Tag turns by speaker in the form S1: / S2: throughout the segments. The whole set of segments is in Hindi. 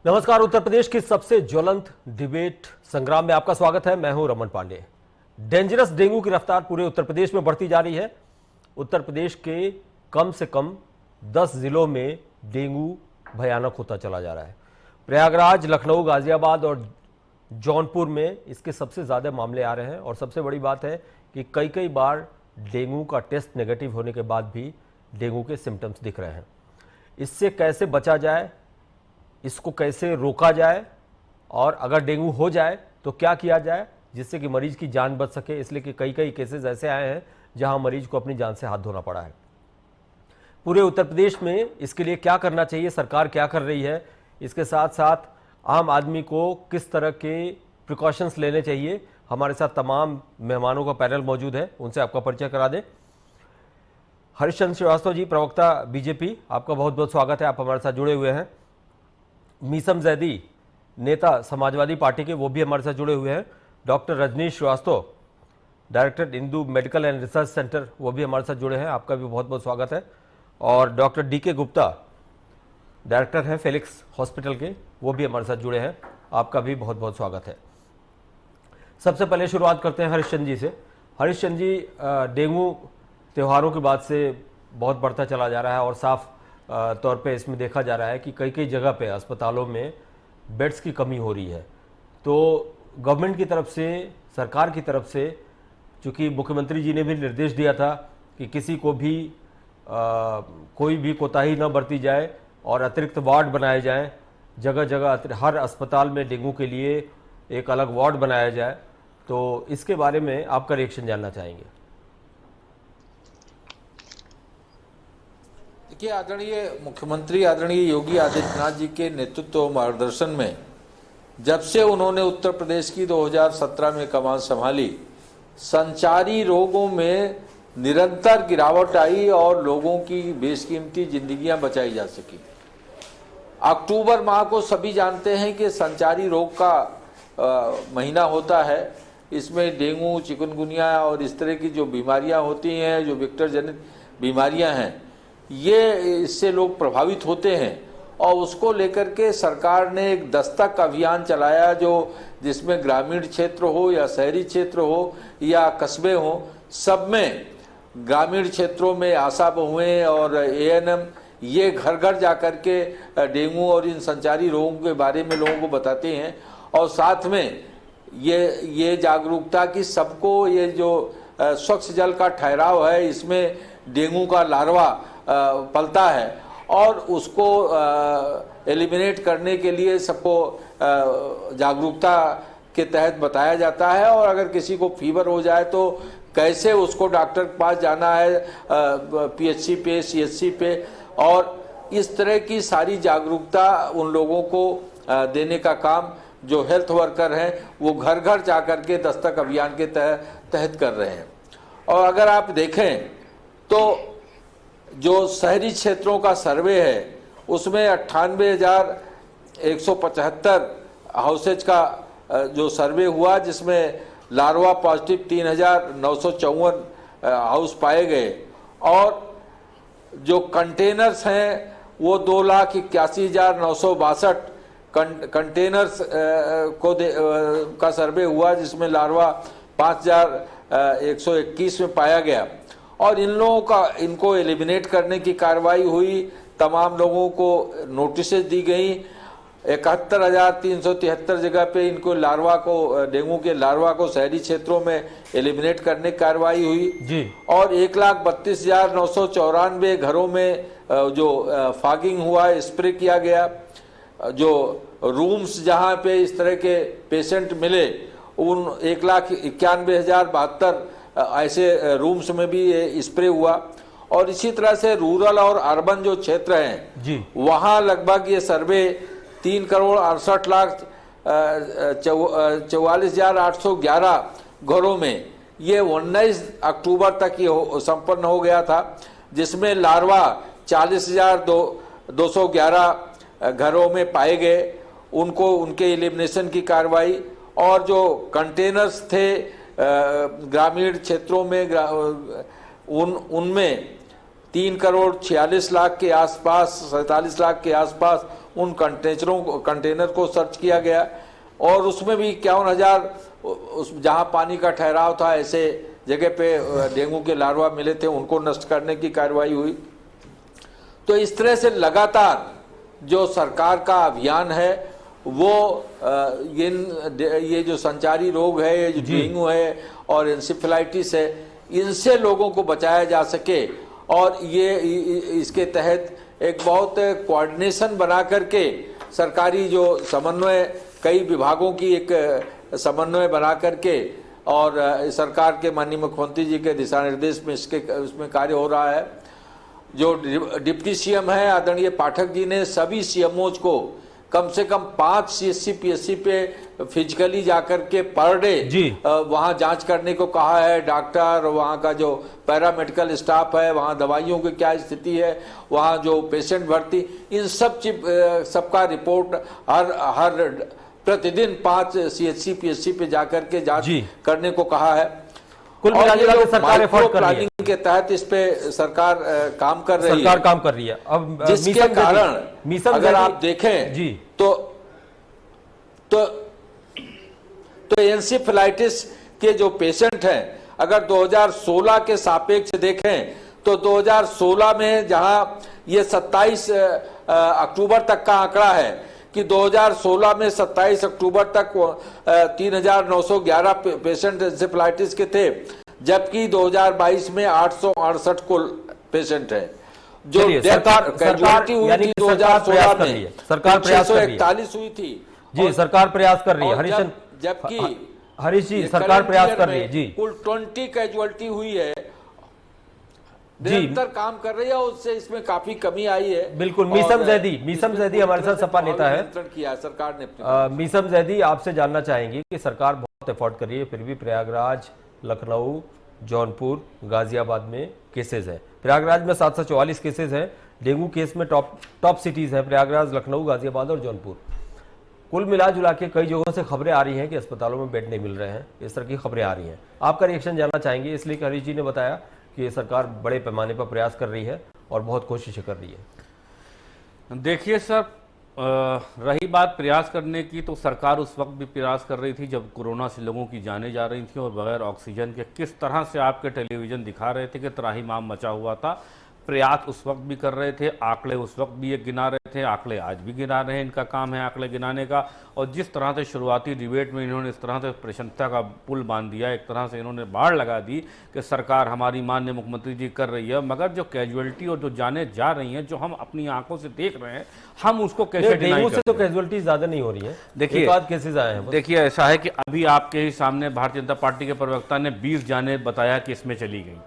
S1: नमस्कार। उत्तर प्रदेश की सबसे ज्वलंत डिबेट संग्राम में आपका स्वागत है। मैं हूं रमन पांडे। डेंजरस डेंगू की रफ्तार पूरे उत्तर प्रदेश में बढ़ती जा रही है। उत्तर प्रदेश के कम से कम 10 जिलों में डेंगू भयानक होता चला जा रहा है। प्रयागराज, लखनऊ, गाजियाबाद और जौनपुर में इसके सबसे ज़्यादा मामले आ रहे हैं। और सबसे बड़ी बात है कि कई बार डेंगू का टेस्ट नेगेटिव होने के बाद भी डेंगू के सिम्टम्स दिख रहे हैं। इससे कैसे बचा जाए, इसको कैसे रोका जाए, और अगर डेंगू हो जाए तो क्या किया जाए जिससे कि मरीज की जान बच सके। इसलिए कि कई केसेस ऐसे आए हैं जहां मरीज को अपनी जान से हाथ धोना पड़ा है। पूरे उत्तर प्रदेश में इसके लिए क्या करना चाहिए, सरकार क्या कर रही है, इसके साथ साथ आम आदमी को किस तरह के प्रिकॉशंस लेने चाहिए। हमारे साथ तमाम मेहमानों का पैनल मौजूद है, उनसे आपका परिचय करा दें। हरीशचंद्र श्रीवास्तव जी, प्रवक्ता बीजेपी, आपका बहुत बहुत स्वागत है, आप हमारे साथ जुड़े हुए हैं। मीसम जैदी, नेता समाजवादी पार्टी के, वो भी हमारे साथ जुड़े हुए हैं। Doctor Rajneesh Shrivastava, director Indu medical and research centre, वो भी हमारे साथ जुड़े हैं, आपका भी बहुत बहुत स्वागत है। और डॉक्टर DK गुप्ता, डायरेक्टर हैं फेलिक्स हॉस्पिटल के, वो भी हमारे साथ जुड़े हैं, आपका भी बहुत बहुत स्वागत है। सबसे पहले शुरुआत करते हैं हरीशचंद्र जी से। हरीशचंद्र जी, डेंगू त्योहारों के बाद से बहुत बढ़ता चला जा रहा है और साफ तौर पे इसमें देखा जा रहा है कि कई जगह पे अस्पतालों में बेड्स की कमी हो रही है। तो गवर्नमेंट की तरफ से, सरकार की तरफ से, चूँकि मुख्यमंत्री जी ने भी निर्देश दिया था कि किसी को भी कोई भी कोताही न बरती जाए और अतिरिक्त वार्ड बनाए जाएं, जगह जगह हर अस्पताल में डेंगू के लिए एक अलग वार्ड बनाया जाए। तो इसके बारे में आपका रिएक्शन जानना चाहेंगे।
S2: देखिए, आदरणीय मुख्यमंत्री आदरणीय योगी आदित्यनाथ जी के नेतृत्व और मार्गदर्शन में जब से उन्होंने उत्तर प्रदेश की 2017 में कमान संभाली, संचारी रोगों में निरंतर गिरावट आई और लोगों की बेशकीमती जिंदगियां बचाई जा सकी। अक्टूबर माह को सभी जानते हैं कि संचारी रोग का महीना होता है। इसमें डेंगू, चिकनगुनिया और इस तरह की जो बीमारियां होती हैं, जो वेक्टर जनित बीमारियां हैं, ये इससे लोग प्रभावित होते हैं। और उसको लेकर के सरकार ने एक दस्तक अभियान चलाया, जो जिसमें ग्रामीण क्षेत्र हो या शहरी क्षेत्र हो या कस्बे हो, सब में ग्रामीण क्षेत्रों में आशा बहुएं और ANM ये घर घर जा कर के डेंगू और इन संचारी रोगों के बारे में लोगों को बताते हैं। और साथ में ये जागरूकता कि सबको ये जो स्वच्छ जल का ठहराव है, इसमें डेंगू का लार्वा पलता है और उसको एलिमिनेट करने के लिए सबको जागरूकता के तहत बताया जाता है। और अगर किसी को फीवर हो जाए तो कैसे उसको डॉक्टर के पास जाना है, PHC पे, CHC पे, और इस तरह की सारी जागरूकता उन लोगों को देने का काम जो हेल्थ वर्कर हैं वो घर घर जा कर के दस्तक अभियान के तहत कर रहे हैं। और अगर आप देखें तो जो शहरी क्षेत्रों का सर्वे है उसमें 98,175 हाउसेज का जो सर्वे हुआ, जिसमें लार्वा पॉजिटिव 3,954 हाउस पाए गए। और जो कंटेनर्स हैं वो 2,81,962 कंटेनर्स का सर्वे हुआ, जिसमें लार्वा 5,121 में पाया गया। और इन लोगों का इनको एलिमिनेट करने की कार्रवाई हुई, तमाम लोगों को नोटिसेज दी गई। 71,373 जगह पे इनको लार्वा को, डेंगू के लार्वा को शहरी क्षेत्रों में एलिमिनेट करने की कार्रवाई हुई जी। और 1,32,994 घरों में जो फॉगिंग हुआ, स्प्रे किया गया। जो रूम्स जहां पे इस तरह के पेशेंट मिले, उन 1,91,072 ऐसे रूम्स में भी स्प्रे हुआ। और इसी तरह से रूरल और अर्बन जो क्षेत्र हैं जी, वहां लगभग ये सर्वे 3,68,44,811 घरों में ये 19 अक्टूबर तक ये संपन्न हो गया था, जिसमें लार्वा 40,211 घरों में पाए गए। उनको उनके एलिमिनेशन की कार्रवाई, और जो कंटेनर्स थे ग्रामीण क्षेत्रों में उनमें 3,46,00,000 के आसपास, 47 लाख के आसपास उन कंटेनर को सर्च किया गया और उसमें भी 51,000 उस जहां पानी का ठहराव था ऐसे जगह पे डेंगू के लार्वा मिले थे, उनको नष्ट करने की कार्रवाई हुई। तो इस तरह से लगातार जो सरकार का अभियान है वो ये जो संचारी रोग है, ये जो डेंगू है और एंसेफेलाइटिस है, इनसे लोगों को बचाया जा सके और ये इसके तहत एक बहुत कोऑर्डिनेशन बना करके सरकारी जो समन्वय, कई विभागों की एक समन्वय बना करके और सरकार के माननीय मुख्यमंत्री जी के दिशा निर्देश में इसमें कार्य हो रहा है। जो डिप्टी सीएम है आदरणीय पाठक जी ने सभी सीएमओज को कम से कम 5 CSC PSC पे फिजिकली जाकर के पर डे वहां जांच करने को कहा है। डॉक्टर, वहां का जो पैरामेडिकल स्टाफ है, वहां दवाइयों की क्या स्थिति है, वहां जो पेशेंट भर्ती, इन सबका रिपोर्ट हर प्रतिदिन 5 CSC PSC पे जाकर के जांच करने को कहा है।
S1: कुल मिलाकर सरकार एफर्ट कर रही है,
S2: के तहत इस पे सरकार काम कर रही है।
S1: सरकार काम कर रही है। अब
S2: जिसके कारण अगर आप देखें
S1: जी
S2: तो एंसेफेलाइटिस के जो पेशेंट हैं, अगर 2016 के सापेक्ष देखें तो 2016 में जहां ये 27 अक्टूबर तक का आंकड़ा है कि 2016 में 27 अक्टूबर तक 3,911 पेशेंट एंसेफेलाइटिस के थे, जबकि 2022 में 868 कुल पेशेंट है। जो
S1: सरकार
S2: कैजुअलिटी हुई थी 2016 में,
S1: सरकार प्रयास कर रही है,
S2: 641 हुई थी
S1: जी, सरकार प्रयास कर रही है।
S2: जबकि
S1: हरीश जी, सरकार प्रयास कर रही है जी,
S2: कुल 20 कैजुअलिटी हुई है, निरंतर काम कर रही है, उससे इसमें काफी कमी आई है।
S1: बिल्कुल। मीसम जैदी हमारे साथ सपा नेता है,
S2: किया सरकार ने।
S1: मीसम जैदी, आपसे जानना चाहेंगे कि सरकार बहुत एफर्ट कर रही है, फिर भी प्रयागराज, लखनऊ, जौनपुर, गाजियाबाद में केसेस है। प्रयागराज में 744 केसेस हैं। डेंगू केस में टॉप सिटीज है प्रयागराज, लखनऊ, गाजियाबाद और जौनपुर। कुल मिला जुला के कई जगहों से खबरें आ रही हैं कि अस्पतालों में बेड नहीं मिल रहे हैं, इस तरह की खबरें आ रही हैं। आपका रिएक्शन जानना चाहेंगे, इसलिए कि हरीश जी ने बताया कि सरकार बड़े पैमाने पर प्रयास कर रही है और बहुत कोशिशें कर रही है।
S3: देखिए सर, रही बात प्रयास करने की, तो सरकार उस वक्त भी प्रयास कर रही थी जब कोरोना से लोगों की जानें जा रही थी और बगैर ऑक्सीजन के किस तरह से आपके टेलीविजन दिखा रहे थे कि त्राहिमाम मचा हुआ था। प्रयास उस वक्त भी कर रहे थे, आंकड़े उस वक्त भी ये गिना रहे थे, आंकड़े आज भी गिना रहे हैं, इनका काम है आंकड़े गिनाने का। और जिस तरह से शुरुआती डिबेट में इन्होंने इस तरह से प्रशंसा का पुल बांध दिया, एक तरह से इन्होंने बाढ़ लगा दी कि सरकार हमारी माननीय मुख्यमंत्री जी कर रही है, मगर जो कैजुअलिटी और जो जाने जा रही हैं, जो हम अपनी आंखों से देख रहे हैं, हम उसको कैसे डिनाई करते हैं?
S1: तो कैजुअलिटी ज्यादा नहीं हो रही है,
S3: देखिए
S1: एक आध केसेस आए हैं।
S3: देखिए ऐसा है कि अभी आपके ही सामने भारतीय जनता पार्टी के प्रवक्ता ने 20 जाने बताया कि इसमें चली गई।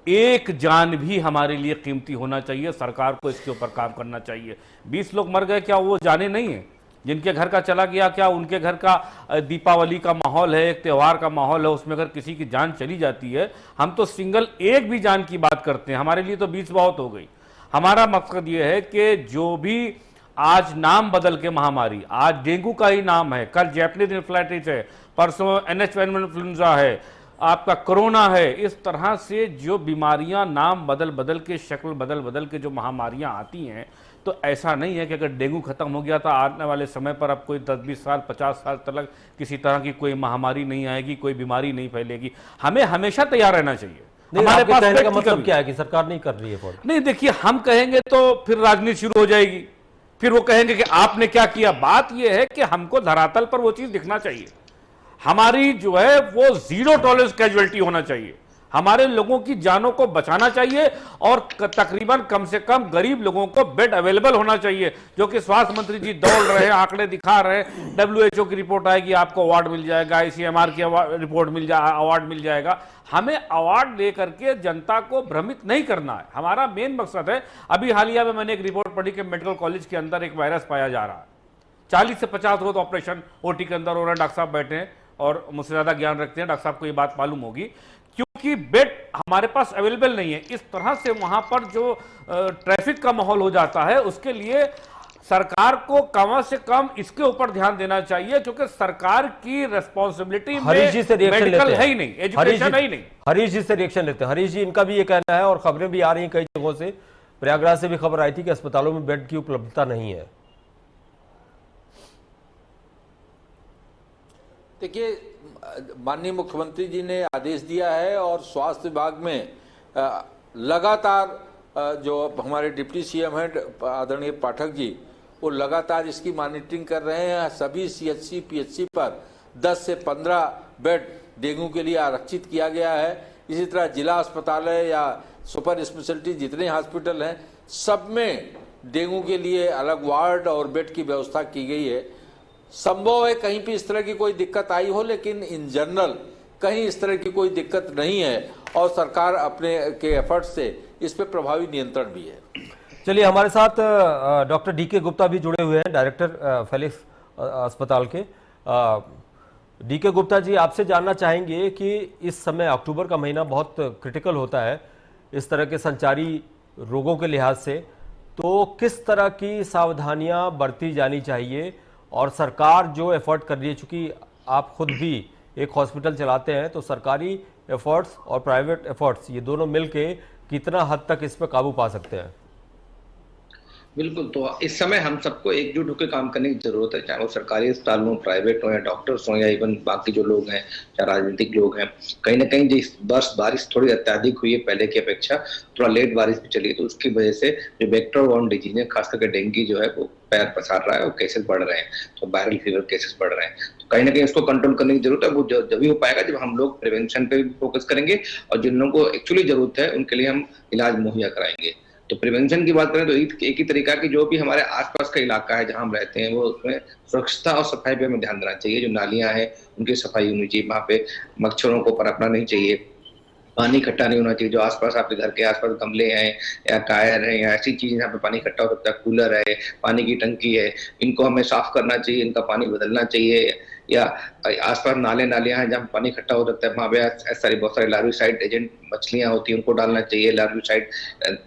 S3: एक जान भी हमारे लिए कीमती होना चाहिए, सरकार को इसके ऊपर काम करना चाहिए। 20 लोग मर गए, क्या वो जाने नहीं है? जिनके घर का चला गया, क्या उनके घर का दीपावली का माहौल है, एक त्यौहार का माहौल है, उसमें अगर किसी की जान चली जाती है, हम तो सिंगल एक भी जान की बात करते हैं, हमारे लिए तो 20 बहुत हो गई। हमारा मकसद ये है कि जो भी आज नाम बदल के महामारी, आज डेंगू का ही नाम है, कल जैपनीज इन्फ्लुएंजा है, परसों NH1 इन्फ्लुएंजा है, आपका कोरोना है, इस तरह से जो बीमारियां नाम बदल बदल के, शक्ल बदल बदल के जो महामारियां आती हैं, तो ऐसा नहीं है कि अगर डेंगू खत्म हो गया तो आने वाले समय पर अब कोई 10-20 साल 50 साल तक किसी तरह की कोई महामारी नहीं आएगी, कोई बीमारी नहीं फैलेगी। हमें हमेशा तैयार रहना चाहिए।
S1: हमारे पास कहने का मतलब क्या है कि सरकार नहीं कर रही है?
S3: नहीं, देखिए हम कहेंगे तो फिर राजनीति शुरू हो जाएगी, फिर वो कहेंगे कि आपने क्या किया। बात यह है कि हमको धरातल पर वो चीज दिखना चाहिए। हमारी जो है वो 0 टॉलरेंस कैजुअलिटी होना चाहिए, हमारे लोगों की जानों को बचाना चाहिए और तकरीबन कम से कम गरीब लोगों को बेड अवेलेबल होना चाहिए, जो कि स्वास्थ्य मंत्री जी दौड़ रहे हैं, आंकड़े दिखा रहे हैं। WHO की रिपोर्ट आएगी, आपको अवार्ड मिल जाएगा, ICMR की रिपोर्ट अवार्ड मिल जाएगा। हमें अवार्ड लेकर के जनता को भ्रमित नहीं करना है, हमारा मेन मकसद है। अभी हालिया में मैंने एक रिपोर्ट पढ़ी कि मेडिकल कॉलेज के अंदर एक वायरस पाया जा रहा है। 40 से 50 रोज ऑपरेशन OT के अंदर हो रहा है। डॉक्टर साहब बैठे हैं और मुझसे ज्यादा ज्ञान रखते हैं, डॉक्टर साहब को ये बात मालूम होगी, क्योंकि बेड हमारे पास अवेलेबल नहीं है। इस तरह से वहां पर जो ट्रैफिक का माहौल हो जाता है, उसके लिए सरकार को कम से कम इसके ऊपर ध्यान देना चाहिए, क्योंकि सरकार की रिस्पॉन्सिबिलिटी में मेडिकल है ही नहीं, एजुकेशन है ही नहीं।
S1: हरीश जी से रिएक्शन लेते हैं। हरीश जी, इनका भी ये कहना है और खबरें भी आ रही हैं कई जगहों से, प्रयागराज से भी खबर आई थी कि अस्पतालों में बेड की उपलब्धता नहीं है।
S2: देखिए, माननीय मुख्यमंत्री जी ने आदेश दिया है और स्वास्थ्य विभाग में लगातार जो हमारे डिप्टी सीएम हैं आदरणीय पाठक जी, वो लगातार इसकी मॉनिटरिंग कर रहे हैं। सभी सीएचसी पीएचसी पर 10 से 15 बेड डेंगू के लिए आरक्षित किया गया है। इसी तरह जिला अस्पताल या सुपर स्पेशलिटी जितने हॉस्पिटल हैं सब में डेंगू के लिए अलग वार्ड और बेड की व्यवस्था की गई है। संभव है कहीं भी इस तरह की कोई दिक्कत आई हो, लेकिन इन जनरल कहीं इस तरह की कोई दिक्कत नहीं है और सरकार अपने के एफर्ट से इस पे प्रभावी नियंत्रण भी है।
S1: चलिए, हमारे साथ डॉक्टर डीके गुप्ता भी जुड़े हुए हैं, डायरेक्टर फेलिक्स अस्पताल के। डीके गुप्ता जी, आपसे जानना चाहेंगे कि इस समय अक्टूबर का महीना बहुत क्रिटिकल होता है इस तरह के संचारी रोगों के लिहाज से, तो किस तरह की सावधानियां बरती जानी चाहिए और सरकार जो एफर्ट कर रही है, चूंकि आप खुद भी एक हॉस्पिटल चलाते हैं, तो सरकारी एफर्ट्स और प्राइवेट एफर्ट्स ये दोनों मिलके कितना हद तक इस पर काबू पा सकते हैं?
S4: बिल्कुल, तो इस समय हम सबको एकजुट होकर काम करने की जरूरत है, चाहे वो सरकारी अस्पताल हो, प्राइवेट हो या डॉक्टर्स हो या इवन बाकी जो लोग हैं, चाहे राजनीतिक लोग हैं। कहीं ना कहीं जिस बारिश थोड़ी अत्याधिक हुई है पहले की अपेक्षा, थोड़ा लेट बारिश भी चली है, तो उसकी वजह से जो वेक्टर बॉर्न डिजीज है, खास करके डेंगू जो है वो पैर पसार रहा है और केसेस बढ़ रहे हैं, तो वायरल फीवर केसेस बढ़ रहे हैं। तो कहीं ना कहीं उसको कंट्रोल करने की जरूरत है। वो जब भी हो पाएगा जब हम लोग प्रिवेंशन पे भी फोकस करेंगे और जिन लोगों को एक्चुअली जरूरत है उनके लिए हम इलाज मुहैया कराएंगे। तो प्रिवेंशन की बात करें तो एक ही तरीका कि जो भी हमारे आसपास का इलाका है जहां हम रहते हैं, वो उसमें सुरक्षता और सफाई पे हमें ध्यान देना चाहिए। जो नालियां हैं उनकी सफाई होनी चाहिए, वहां पे मच्छरों को पनपना नहीं चाहिए, पानी इकट्ठा नहीं होना चाहिए। जो आसपास आपके घर के आसपास गमले हैं या टायर हैं या ऐसी चीजें जहाँ पे पानी इकट्ठा हो सकता है, कूलर है, पानी की टंकी है, इनको हमें साफ करना चाहिए, इनका पानी बदलना चाहिए। या आसपास नालियां हैं जहाँ पानी इकट्ठा हो सकता है, वहां पे बहुत सारे लार्विसाइड एजेंट मछलियां होती हैं, उनको डालना चाहिए, लार्विसाइड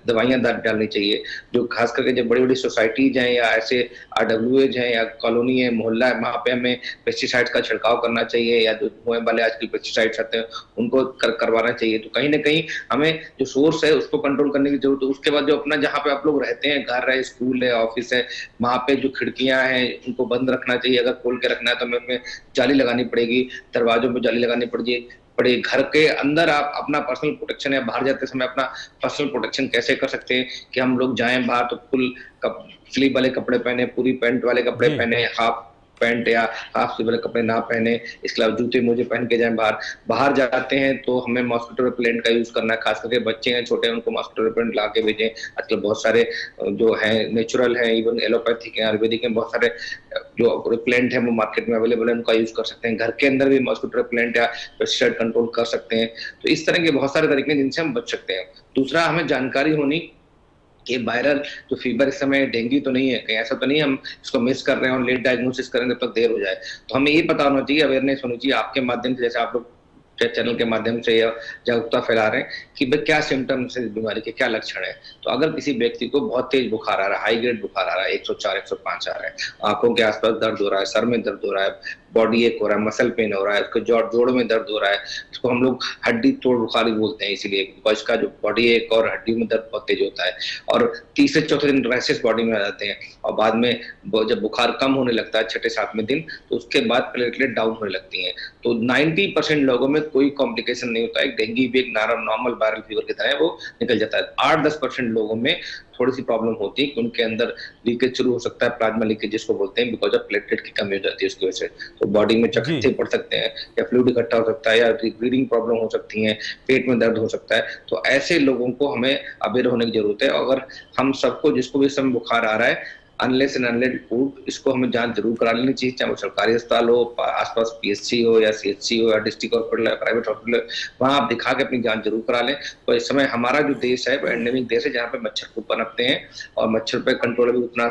S4: दवाइयां डालनी चाहिए। जो खास करके जो बड़ी बड़ी सोसाइटीज हैं या ऐसे RWAs हैं या कॉलोनी है, मोहल्ला है, वहां पे हमें पेस्टिसाइड्स का छिड़काव करना चाहिए या जो धुएं वाले आजकल पेस्टिसाइड्स आते हैं उनको करवाना चाहिए। तो कहीं ना कहीं हमें जो सोर्स है उसको कंट्रोल करने की जरूरत है। उसके बाद जो अपना जहाँ पे आप लोग रहते हैं, घर है, स्कूल है, ऑफिस है, वहां पे जो खिड़कियां हैं उनको बंद रखना चाहिए। अगर खोल के रखना है तो हमें जाली लगानी पड़ेगी, दरवाजों में जाली लगानी पड़ेगी। घर के अंदर आप अपना पर्सनल प्रोटेक्शन या बाहर जाते समय अपना पर्सनल प्रोटेक्शन कैसे कर सकते हैं कि हम लोग जाएं बाहर तो फुल स्लीव वाले कपड़े पहने, पूरी पैंट वाले कपड़े पहने, हाफ पैंट या हाफ स्लीव वाले कपड़े ना पहने, इसके अलावा जूते मोजे पहन के जाएं। बाहर जाते हैं तो हमें मॉस्किटो रिपेलेंट का यूज करना है, खास करके बच्चे हैं छोटे हैं उनको मॉस्किटो रिपेलेंट ला के भेजें। आजकल बहुत सारे जो है नेचुरल है, इवन एलोपैथिक है, आयुर्वेदिक है, बहुत सारे जो रिपेलेंट है वो मार्केट में अवेलेबल है, उनका यूज कर सकते हैं। घर के अंदर भी मॉस्किटो रिपेलेंट या पेस्टिसाइड कंट्रोल कर सकते हैं। तो इस तरह के बहुत सारे तरीके हैं जिनसे हम बच सकते हैं। दूसरा, हमें जानकारी होनी कि वायरल जो फीवर इस समय डेंगू तो नहीं है, कहीं ऐसा तो नहीं हम इसको मिस कर रहे हैं और लेट डायग्नोसिस करेंगे तब तक देर हो जाए। तो हमें ये पता होना चाहिए, अवेयरनेस होनी चाहिए आपके माध्यम से, जैसे आप लोग चैनल के माध्यम से या जागरूकता फैला रहे हैं कि भाई क्या सिम्टम्स है बीमारी के, क्या लक्षण है। तो अगर किसी व्यक्ति को बहुत तेज बुखार आ रहा है, हाई ग्रेड बुखार आ रहा है, 104 105 आ रहा है, आंखों के आसपास दर्द हो रहा है, सर में दर्द हो रहा है, बॉडी एक हो रहा है, मसल पेन हो रहा है, उसको जोड़ में दर्द हो रहा है, इसको हम लोग हड्डी तोड़ बुखार भी बोलते हैं, इसीलिए बिकॉज का जो बॉडी एक और हड्डी में दर्द बहुत तेज होता है। और तीसरे चौथे दिन रैशेस बॉडी में आ जाते हैं और बाद में जब बुखार कम होने लगता है 6-7वें दिन, तो उसके बाद प्लेटलेट डाउन होने लगती हैं। तो 90% लोगों में कोई कॉम्प्लिकेशन नहीं होता है, डेंगू भी एक नॉर्मल वायरल फीवर की तरह है, वो निकल जाता है। 8-10% लोगों में थोड़ी सी प्रॉब्लम होती है कि उनके अंदर लीकेज शुरू हो सकता है, प्लाज्मा लीकेज जिसको बोलते हैं, बिकॉज ऑफ प्लेटलेट की कमी हो जाती है उसकी वजह से। तो बॉडी में चकत्ते पड़ सकते हैं या फ्लूइड इकट्ठा हो सकता है या ब्रीदिंग प्रॉब्लम हो सकती है, पेट में दर्द हो सकता है। तो ऐसे लोगों को हमें अवेयर होने की जरूरत है। अगर हम सबको जिसको भी इस समय बुखार आ रहा है, अनलेस एंड अनलेस फूड, इसको हमें जांच जरूर करा लेनी चाहिए, चाहे वो सरकारी अस्पताल हो, आसपास PSC हो या CHC हो या डिस्ट्रिक्ट हॉस्पिटल या प्राइवेट हॉस्पिटल, वहां आप दिखा के अपनी जांच जरूर करा लें। तो इस समय हमारा जो देश है वो एंडेमिक देश है, जहाँ पे मच्छर खूब पनपते हैं और मच्छर पे कंट्रोल भी उतना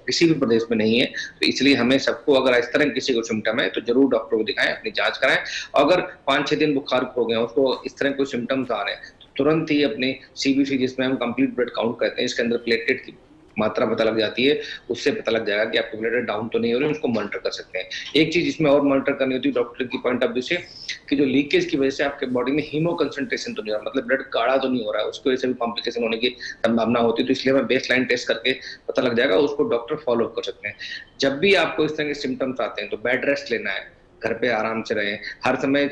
S4: किसी भी प्रदेश में नहीं है। तो इसलिए हमें सबको, अगर इस तरह किसी को सिम्टम है तो जरूर डॉक्टर को दिखाएं, अपनी जांच कराएं। अगर 5-6 दिन बुखार हो गए, उसको इस तरह कोई सिम्टम्स आ रहे हैं, तो तुरंत ही अपने CBC, जिसमें हम कंप्लीट ब्लड काउंट करते हैं, इसके अंदर प्लेटलेट की मात्रा पता लग जाती है, उससे पता लग जाएगा कि आपके प्लेटलेट डाउन तो नहीं हो रहे, उसको मॉनिटर कर सकते हैं। एक चीज इसमें और मॉनिटर करनी होती है डॉक्टर की पॉइंट ऑफ व्यू से, कि जो लीकेज की वजह से आपके बॉडी में हीमो कंसंट्रेशन तो नहीं हो रहा, मतलब ब्लड गाढ़ा तो नहीं हो रहा है, उसकी वजह से भी कॉम्प्लिकेशन होने की संभावना होती है। तो इसलिए हमें बेसलाइन टेस्ट करके पता लग जाएगा, उसको डॉक्टर फॉलो कर सकते हैं। जब भी आपको इस तरह के सिम्टम्स आते हैं तो बेड रेस्ट लेना है, घर पे आराम से रहें, हर समय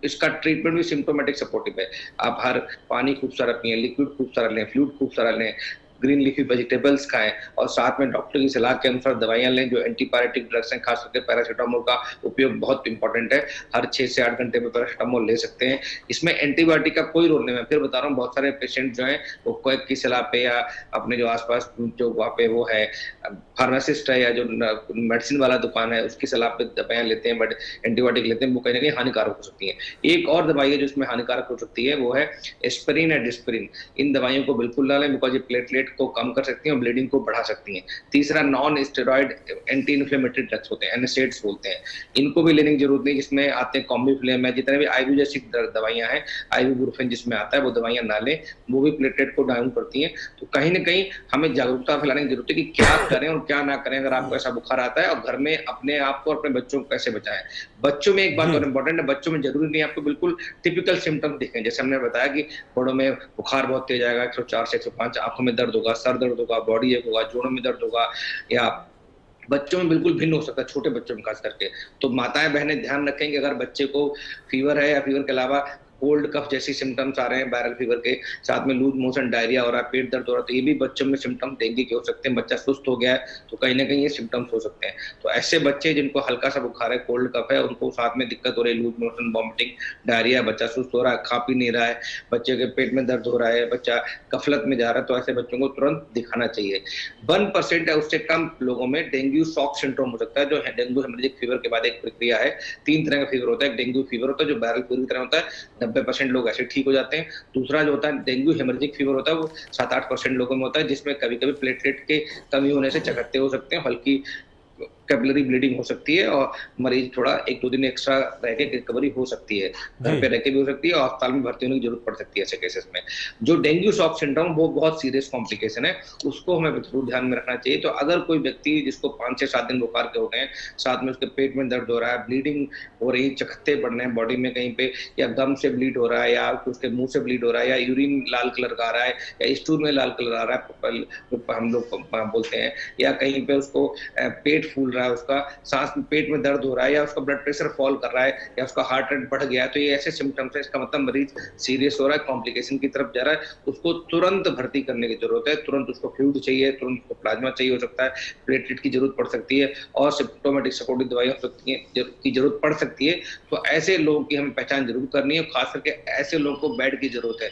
S4: इसका ट्रीटमेंट भी सिम्टोमेटिक सपोर्टिव है। आप हर पानी खूब सारा पिए, लिक्विड खूब सारा लें, फ्लूइड खूब सारा लें, ग्रीन लीफी वेजिटेबल्स खाएं और साथ में डॉक्टर की सलाह के अनुसार दवाइयां लें। जो एंटीबायोटिक ड्रग्स हैं, खास करके पैरासीटामोल का उपयोग बहुत इंपॉर्टेंट है। हर 6 से 8 घंटे में पैरासीटामोल ले सकते हैं। इसमें एंटीबायोटिक का कोई रोल नहीं है। फिर बता रहा हूँ, बहुत सारे पेशेंट जो हैं वो कोई की सलाह पे या अपने जो आसपास जो वहाँ पे वो है फार्मासिस्ट है या जो मेडिसिन वाला दुकान है उसकी सलाह पे दवाइयां लेते हैं, बट एंटीबायोटिक लेते हैं, वो कहीं ना कहीं हानिकारक हो सकती है। एक और दवाई है जो इसमें हानिकारक हो सकती है, वो है एस्पिरिन या डिस्पिरिन। इन दवाइयों को बिल्कुल ना लें, बिकॉज ये प्लेटलेट को कम कर सकती हैं और ब्लीडिंग को बढ़ा सकती हैं। तीसरा, non steroid anti inflammatory drugs होते हैं, एनएसएड्स बोलते हैं, इनको भी लेने की जरूरत नहीं। जिसमें आते हैं कॉम्बिफ्लेम है, जितने भी आईवी जैसी दवाइयां हैं, आइबुप्रोफेन जिसमें आता है, वो दवाइयां ना लें, वो भी प्लेटलेट को डाउन करती हैं। तो कहीं ना कहीं हमें जागरूकता फैलाने की जरूरत है कि क्या करें और क्या ना करें अगर आपको ऐसा बुखार आता है, और घर में अपने आप को और अपने बच्चों को कैसे बचाएं। बच्चों में एक बात और इम्पोर्टेंट है, बच्चों में जरूरी नहीं आपको बिल्कुल टिपिकल सिम्टम्स दिखें। जैसे हमने बताया कि बड़ों में बुखार बहुत तेज आएगा, 104 से 105, आंखों में दर्द होगा, सर दर्द होगा, बॉडी एक होगा, जोड़ों में दर्द होगा, या बच्चों में बिल्कुल भिन्न हो सकता है, छोटे बच्चों में खास करके। तो माताएं बहनें ध्यान रखें कि अगर बच्चे को फीवर है या फीवर के अलावा कोल्ड कफ जैसी सिम्टम्स आ रहे हैं, वायरल फीवर के साथ में लूज मोशन, डायरिया हो रहा है, पेट दर्द हो रहा है, तो ये भी बच्चों में सिम्टम्स डेंगू के हो सकते हैं। बच्चा सुस्त हो गया है तो कहीं ना कहीं ये सिम्टम्स हो सकते हैं। तो ऐसे बच्चे जिनको हल्का सा बुखार है, कोल्ड कफ है, उनको साथ में दिक्कत हो रही है, लूज मोशन, वॉमिटिंग, डायरिया, बच्चा सुस्त हो रहा है, खा पी नहीं रहा है, बच्चे के पेट में दर्द हो रहा है, बच्चा गफलत में जा रहा है, तो ऐसे बच्चों को तुरंत दिखाना चाहिए। 1% है उससे कम लोगों में डेंगू शॉक सिंड्रोम हो सकता है, जो है डेंगू हेमरेजिक फीवर के बाद एक प्रक्रिया है। 3 तरह का फीवर होता है। डेंगू फीवर होता है जो वायरल फीवर की तरह होता है, 90% लोग ऐसे ठीक हो जाते हैं। दूसरा जो होता है डेंगू हेमरेजिक फीवर होता है, वो 7-8% लोगों में होता है, जिसमें कभी कभी प्लेटलेट के कमी होने से चकत्ते हो सकते हैं, हल्की कैपिलरी ब्लीडिंग हो सकती है और मरीज थोड़ा 1-2 दिन एक्स्ट्रा रह के रिकवरी हो सकती है, घर पे रह के भी हो सकती है और अस्पताल में भर्ती होने की जरूरत पड़ सकती है ऐसे केसेस में। जो डेंगू शॉक सिंड्रोम वो बहुत सीरियस कॉम्प्लिकेशन है, उसको हमें जरूर ध्यान में रखना चाहिए। तो अगर कोई व्यक्ति जिसको 5 से 7 दिन बुखार के हो गए, साथ में उसके पेट में दर्द हो रहा है, ब्लीडिंग हो रही है, चकत्ते पड़ रहे हैं बॉडी में कहीं पे, या गम से ब्लीड हो रहा है, या उसके मुंह से ब्लीड हो रहा है, या यूरिन लाल कलर का आ रहा है, या स्टूल में लाल कलर आ रहा है, हम लोग बोलते हैं, या कहीं पे उसको पेट फूल रहा है, उसका सांस में पेट में दर्द हो रहा है, या उसका ब्लड प्रेशर फॉल कर रहा है, या उसका हार्ट रेट बढ़ गया है, तो ये ऐसे सिम्टम्स है, इसका मतलब मरीज सीरियस हो रहा है, कॉम्प्लिकेशन की तरफ जा रहा है, उसको तुरंत भर्ती करने की जरूरत है। तुरंत उसको फ्लूइड चाहिए, तुरंत उसको प्लाज्मा चाहिए हो सकता है, प्लेटलेट की जरूरत पड़ सकती है और सिम्प्टोमेटिक सपोर्टिव दवाई हो सकती है की जरूरत पड़ सकती है। तो ऐसे लोगों की हमें पहचान जरूर करनी है, खास करके ऐसे लोगों को बेड की जरूरत है।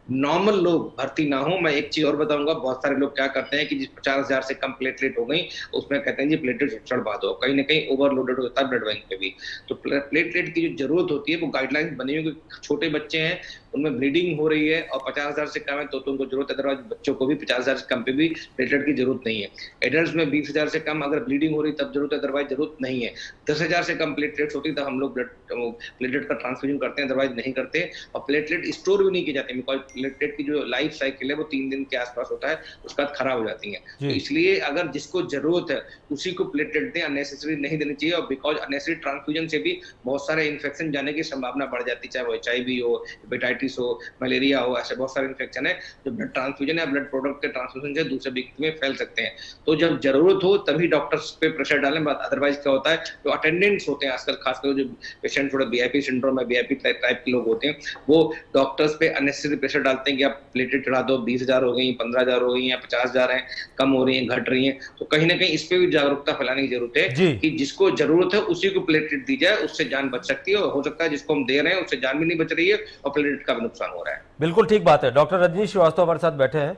S4: नॉर्मल लोग भर्ती ना हो। मैं एक चीज और बताऊंगा, बहुत सारे लोग क्या करते हैं कि जिस 50,000 से कम प्लेटलेट हो गई उसमें कहते हैं जी प्लेटलेट चढ़वा दो, कहीं ना कहीं ओवरलोडेड होता है ब्लड बैंक पे भी। तो प्लेटलेट की जो जरूरत होती है वो गाइडलाइंस बनी हुई, छोटे बच्चे हैं उनमें ब्लीडिंग हो रही है और 50,000 से कम है तो उनको जरूरत है, अदरवाइज बच्चों को भी 50,000 से कम पे भी प्लेटलेट की जरूरत नहीं है। एडल्ट्स में 20,000 से कम अगर ब्लीडिंग हो रही तब जरूरत है, अदरवाइज जरूरत नहीं है। 10,000 से कम प्लेटलेट्स होती तब हम लोग प्लेटलेट का ट्रांसफ्यूजन करते हैं, अदरवाइज नहीं करते। और प्लेटलेट स्टोर भी नहीं किए जाते, बिकॉज प्लेटलेट की जो लाइफ साइकिल है वो 3 दिन के आसपास होता है, उसके बाद खराब हो जाती है। तो इसलिए अगर जिसको जरूरत है उसी को प्लेटलेट दें, अननेसेसरी नहीं देनी चाहिए। और बिकॉज अननेसेसरी ट्रांसफ्यूजन से भी बहुत सारे इन्फेक्शन जाने की संभावना बढ़ जाती है, चाहे वो HIV हो, हेपेटाइटिस हो, मलेरिया हो, ऐसे बहुत सारे इन्फेक्शन है जो ब्लड ट्रांसफ्यूजन या ब्लड प्रोडक्ट के ट्रांसफ्यूजन से दूसरे व्यक्ति में फैल सकते हैं। तो जब जरूरत हो तभी डॉक्टर्स पे प्रेशर डालें, अदरवाइज क्या होता है जो अटेंडेंट्स होते हैं आजकल, खासकर जो पेशेंट थोड़ा VIP सिंड्रोम है, VIP टाइप के लोग होते हैं, वो डॉक्टर्स पे अननेसेसरी प्रेशर डालते हैं कि आप प्लेटलेट चढ़ा दो, 20,000 हो गई, 15,000 हो गई, या 50,000 है, कम हो रही है, घट रही है। तो कहीं ना कहीं इस पे भी जागरूकता फैलाने की जरूरत है कि जिसको जरूरत है उसी को प्लेटलेट दी जाए, उससे जान बच सकती है। और हो सकता है जिसको हम दे रहे हैं उससे जान भी नहीं बच रही है और प्लेटलेट का भी नुकसान हो रहा है।
S1: बिल्कुल ठीक बात है। डॉक्टर रजनीश श्रीवास्तव हमारे साथ बैठे हैं,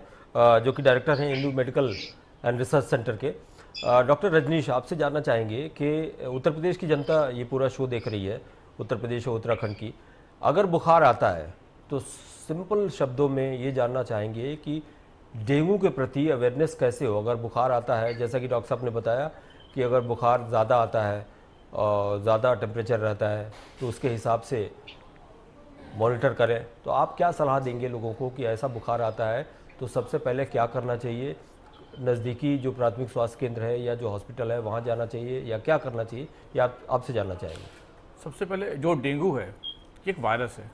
S1: जो कि डायरेक्टर हैं Indu medical and research centre के। डॉक्टर रजनीश, आपसे जानना चाहेंगे कि उत्तर प्रदेश की जनता ये पूरा शो देख रही है, उत्तर प्रदेश और उत्तराखंड की, अगर बुखार आता है तो सिंपल शब्दों में ये जानना चाहेंगे कि डेंगू के प्रति अवेयरनेस कैसे हो। अगर बुखार आता है, जैसा कि डॉक्टर साहब ने बताया कि अगर बुखार ज़्यादा आता है और ज़्यादा टेम्परेचर रहता है तो उसके हिसाब से मॉनिटर करें, तो आप क्या सलाह देंगे लोगों को कि ऐसा बुखार आता है तो सबसे पहले क्या करना चाहिए? नज़दीकी जो प्राथमिक स्वास्थ्य केंद्र है या जो हॉस्पिटल है वहाँ जाना चाहिए या क्या करना चाहिए, या आपसे जानना चाहेंगे?
S3: सबसे पहले जो डेंगू है ये एक वायरस है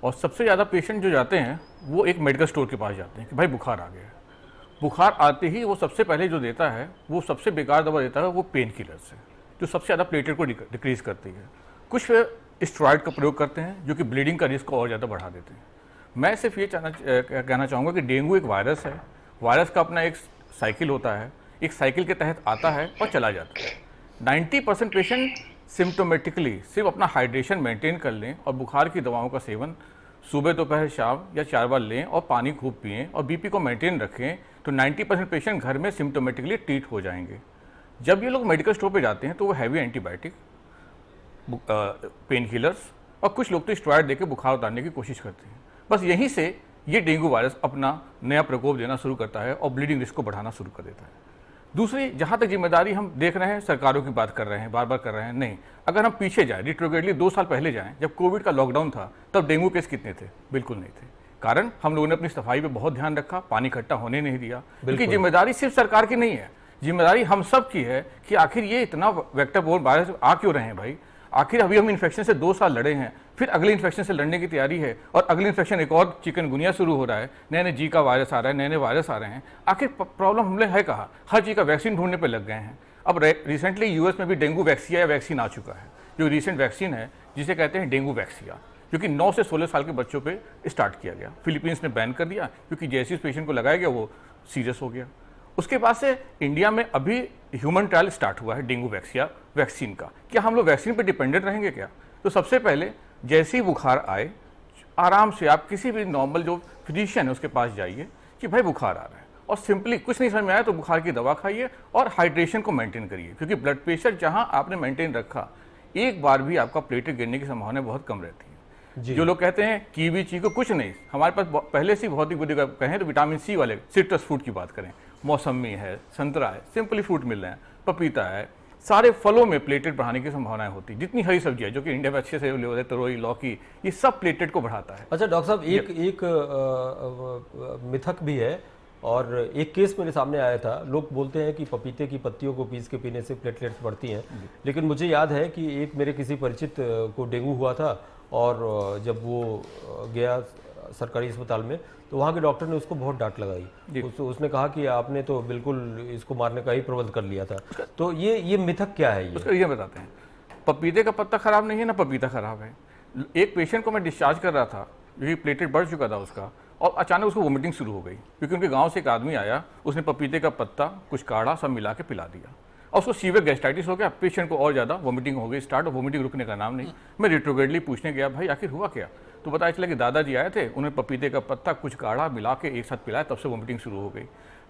S3: और सबसे ज़्यादा पेशेंट जो जाते हैं वो एक मेडिकल स्टोर के पास जाते हैं कि भाई बुखार आ गया है। बुखार आते ही वो सबसे पहले जो देता है वो सबसे बेकार दवा देता है, वो पेन किलर्स है जो सबसे ज़्यादा प्लेटलेट को डिक्रीज़ करती है। कुछ स्टेरॉइड का प्रयोग करते हैं जो कि ब्लीडिंग का रिस्क को और ज़्यादा बढ़ा देते हैं। मैं सिर्फ ये कहना चाहूँगा कि डेंगू एक वायरस है, वायरस का अपना एक साइकिल होता है, एक साइकिल के तहत आता है और चला जाता है। 90% पेशेंट सिम्टोमेटिकली सिर्फ अपना हाइड्रेशन मेंटेन कर लें और बुखार की दवाओं का सेवन सुबह दोपहर शाम या 4 बार लें और पानी खूब पिएं और बीपी को मेंटेन रखें तो 90% पेशेंट घर में सिम्टोमेटिकली ट्रीट हो जाएंगे। जब ये लोग मेडिकल स्टोर पे जाते हैं तो वो हैवी एंटीबायोटिक, पेन किलर्स और कुछ लोग तो स्टेरॉइड देकर बुखार उतारने की कोशिश करते हैं। बस यहीं से ये डेंगू वायरस अपना नया प्रकोप देना शुरू करता है और ब्लीडिंग रिस्क को बढ़ाना शुरू कर देता है। दूसरी, जहाँ तक जिम्मेदारी हम देख रहे हैं सरकारों की बात कर रहे हैं, बार बार कर रहे हैं, नहीं, अगर हम पीछे जाएं, रिट्रोग्रेडली 2 साल पहले जाएं, जब कोविड का लॉकडाउन था, तब डेंगू केस कितने थे? बिल्कुल नहीं थे। कारण हम लोगों ने अपनी सफाई पे बहुत ध्यान रखा, पानी इकट्ठा होने नहीं दिया। क्योंकि जिम्मेदारी सिर्फ सरकार की नहीं है, जिम्मेदारी हम सब की है कि आखिर ये इतना वेक्टर वायरस आ क्यों रहे हैं भाई। आखिर अभी हम इन्फेक्शन से 2 साल लड़े हैं, फिर अगले इन्फेक्शन से लड़ने की तैयारी है और अगले इन्फेक्शन एक और चिकनगुनिया शुरू हो रहा है, नए नए जी का वायरस आ रहा है, नए नए वायरस आ रहे हैं। आखिर प्रॉब्लम हमने है कहाँ? हर चीज़ का वैक्सीन ढूंढने पे लग गए हैं। अब रिसेंटली यूएस में भी डेंगू वैक्सिया या वैक्सीन आ चुका है, जो रिसेंट वैक्सीन है जिसे कहते हैं डेंगू वैक्सिया, जो कि 9 से 16 साल के बच्चों पे स्टार्ट किया गया। फिलीपींस ने बैन कर दिया क्योंकि जैसे इस पेशेंट को लगाया गया वो सीरियस हो गया। उसके बाद से इंडिया में अभी ह्यूमन ट्रायल स्टार्ट हुआ है डेंगू वैक्सिया वैक्सीन का। क्या हम लोग वैक्सीन पर डिपेंडेंट रहेंगे क्या? तो सबसे पहले जैसे ही बुखार आए, आराम से आप किसी भी नॉर्मल जो फिजिशियन है उसके पास जाइए कि भाई बुखार आ रहा है, और सिंपली कुछ नहीं समझ में आया तो बुखार की दवा खाइए और हाइड्रेशन को मेंटेन करिए। क्योंकि ब्लड प्रेशर जहां आपने मेंटेन रखा, एक बार भी आपका प्लेटलेट गिरने की संभावना बहुत कम रहती है। जो लोग कहते हैं कीवी चीकू, कुछ नहीं, हमारे पास पहले से भौतिक बुद्धि का कहें तो विटामिन सी वाले सिट्रस फ्रूट की बात करें, मौसमी है, संतरा है, सिंपली फ्रूट मिल रहे हैं, पपीता है, सारे फलों में प्लेटलेट बढ़ाने की संभावनाएं होती। जितनी हरी सब्जियां जो कि इंडिया में अच्छे से अवेलेबल है, तरोई, लौकी, ये सब प्लेटलेट को बढ़ाता है।
S1: अच्छा डॉक्टर साहब, एक मिथक भी है और एक केस मेरे सामने आया था। लोग बोलते हैं कि पपीते की पत्तियों को पीस के पीने से प्लेटलेट्स बढ़ती हैं, लेकिन मुझे याद है कि एक मेरे किसी परिचित को डेंगू हुआ था और जब वो गया सरकारी अस्पताल में तो वहाँ के डॉक्टर ने उसको बहुत डांट लगाई। उसने कहा कि आपने तो बिल्कुल इसको मारने का ही प्रबंध कर लिया था। तो ये मिथक क्या है?
S3: ये बताते हैं। पपीते का पत्ता खराब नहीं है ना पपीता खराब है। एक पेशेंट को मैं डिस्चार्ज कर रहा था, जो प्लेटलेट बढ़ चुका था उसका, और अचानक उसको वोमिटिंग शुरू हो गई क्योंकि उनके गाँव से एक आदमी आया, उसने पपीते का पत्ता कुछ काढ़ा सब मिला के पिला दिया और उसको सीवियर गैस्ट्राइटिस हो गया। पेशेंट को और ज़्यादा वोमिटिंग हो गई स्टार्ट, और वोमिटिंग रुकने का नाम नहीं। मैं रिट्रोग्रेडली पूछने गया, भाई आखिर हुआ क्या? तो पता चला कि दादाजी आए थे, उन्हें पपीते का पत्ता कुछ काढ़ा मिला के एक साथ पिलाया, तब से वोमिटिंग शुरू हो गई।